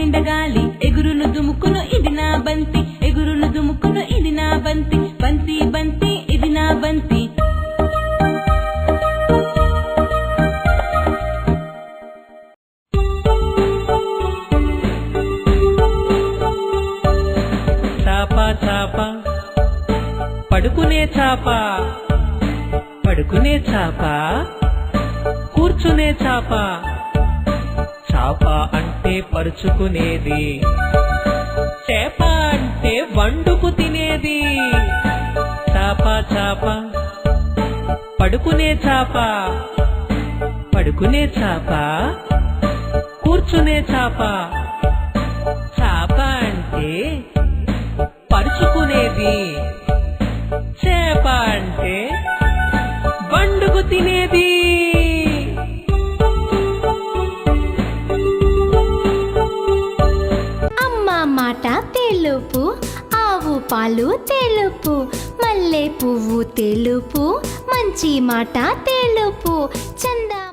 నిండా గాలి ఎగురును దుముకును ఇది నా బంతి, ఎగురును దుముకును ఇది నా బంతి, బంతి బంతి ఇది నా బంతి. చాప చాప పడుకునే చాప, పడుకునే చాప, కూర్చునే చాప. చాప అంటే పరుచుకునేది, చేప అంటే వండుకు తినేది. చాప చాప పడుకునే చాప, పడుకునే చాప, కూర్చునే చాప. చాప అంటే పరుచుకునేది, చేప అంటే వండుకు తినేది. అమ్మ మాట తెలుపు, ఆవు పాలు తెలుపు, మల్లె పువ్వు తెలుపు, మంచి మాట తెలుపు, చందా